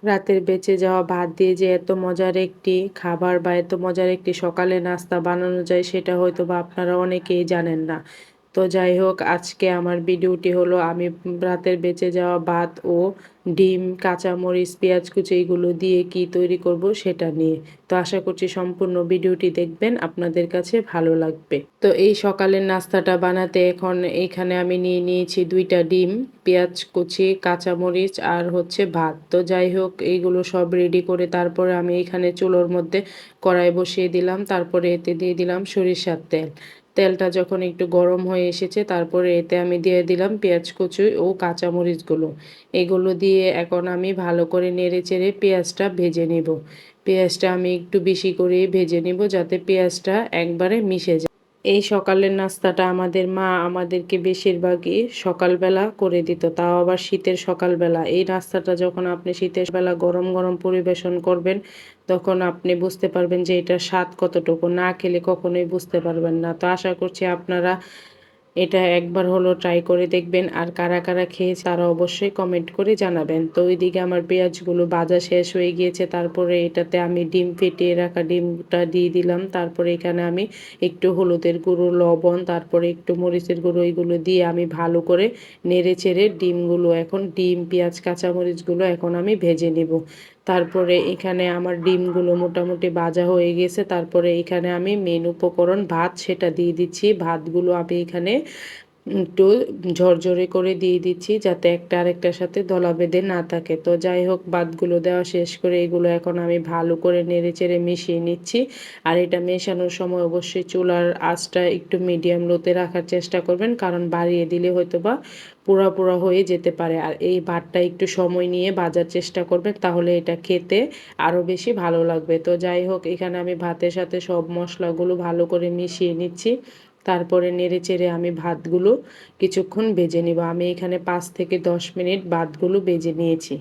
রাতের বেঁচে যাওয়া ভাত দিয়ে যে এত মজার একটি খাবার বা এত মজার একটি সকালের নাস্তা বানানো যায় সেটা হয়তোবা আপনারা অনেকেই জানেন না। তো যাই হোক, আজকে আমার ভিডিওটি হলো আমি রাতের বেঁচে যাওয়া ভাত ও ডিম, কাঁচামরিচ, পেঁয়াজ কুচি এগুলো দিয়ে কি তৈরি করব সেটা নিয়ে। তো আশা করছি সম্পূর্ণ ভিডিওটি দেখবেন, আপনাদের কাছে ভালো লাগবে। তো এই সকালের নাস্তাটা বানাতে এখন এইখানে আমি নিয়ে নিয়েছি 2টা ডিম, পেঁয়াজ কুচি, কাঁচামরিচ আর হচ্ছে ভাত। তো যাই হোক, এইগুলো সব রেডি করে তারপরে আমি এখানে চুলোর মধ্যে কড়াই বসিয়ে দিলাম। তারপরে এতে দিয়ে দিলাম সরিষার তেল। তেলটা যখন একটু গরম হয়ে এসেছে তারপরে এতে আমি দিয়ে দিলাম পেঁয়াজ কুচি ও কাঁচামরিচগুলো। এগুলো দিয়ে এখন আমি ভালো করে নেড়েচেড়ে পেঁয়াজটা ভেজে নিব। পেঁয়াজটা আমি একটু বেশি করেই ভেজে নিব যাতে পেঁয়াজটা একবারে মিশে যায়। এই সকালের নাস্তাটা আমাদের মা আমাদেরকে বেশিরভাগই সকালবেলা করে দিত, তাও আবার শীতের সকালবেলা। এই নাস্তাটা যখন আপনি শীতের বেলা গরম গরম পরিবেশন করবেন তখন আপনি বুঝতে পারবেন যে এটার স্বাদ কতটুকু। না খেলে কখনোই বুঝতে পারবেন না। তো আশা করছি আপনারা এটা একবার হলো ট্রাই করে দেখবেন, আর কারা কারা খেয়েছে তারা অবশ্যই কমেন্ট করে জানাবেন। তো ওইদিকে আমার পেঁয়াজগুলো ভাজা শেষ হয়ে গিয়েছে, তারপরে এটাতে আমি ডিম ফেটিয়ে রাখা ডিমটা দিয়ে দিলাম। তারপরে এখানে আমি একটু হলুদের গুঁড়ো, লবণ, তারপরে একটু মরিচের গুঁড়ো এগুলো দিয়ে আমি ভালো করে নেড়ে চেড়ে ডিমগুলো এখন ডিম, পেঁয়াজ, কাঁচামরিচগুলো এখন আমি ভেজে নিব। তারপরে এখানে আমার ডিমগুলো মোটামুটি ভাজা হয়ে গেছে। তারপরে এখানে আমি মেন উপকরণ ভাত সেটা দিয়ে দিচ্ছি। ভাতগুলো আমি এখানে একটু ঝরঝরে করে দিয়ে দিচ্ছি যাতে একটা আরেকটার সাথে দলা বেঁধে না থাকে। তো যাই হোক, ভাতগুলো দেওয়া শেষ করে এগুলো এখন আমি ভালো করে নেড়েচেড়ে মিশিয়ে নিচ্ছি। আর এটা মেশানোর সময় অবশ্যই চুলার আঁচটা একটু মিডিয়াম লোতে রাখার চেষ্টা করবেন, কারণ বাড়িয়ে দিলে হয়তোবা পোড়া পোড়া হয়ে যেতে পারে। আর এই ভাতটা একটু সময় নিয়ে ভাজার চেষ্টা করবেন, তাহলে এটা খেতে আরও বেশি ভালো লাগবে। তো যাই হোক, এখানে আমি ভাতের সাথে সব মশলাগুলো ভালো করে মিশিয়ে নিচ্ছি। তারপরে নেড়েচেড়ে আমি ভাতগুলো কিছুক্ষণ ভেজে নিব। আমি এখানে 5 থেকে 10 মিনিট ভাতগুলো ভেজে নিয়েছি।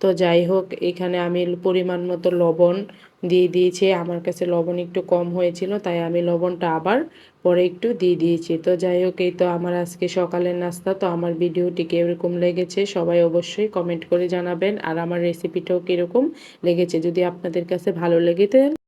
তো যাই হোক, এখানে আমি পরিমাণ মতো লবণ দিয়ে দিয়েছি। আমার কাছে লবণ একটু কম হয়েছিল, তাই আমি লবণটা আবার পরে একটু দিয়ে দিয়েছি। তো যাই হোক, এই তো আমার আজকে সকালের নাস্তা। তো আমার ভিডিওটি কীরকম লেগেছে সবাই অবশ্যই কমেন্ট করে জানাবেন, আর আমার রেসিপিটাও কীরকম লেগেছে। যদি আপনাদের কাছে ভালো লেগে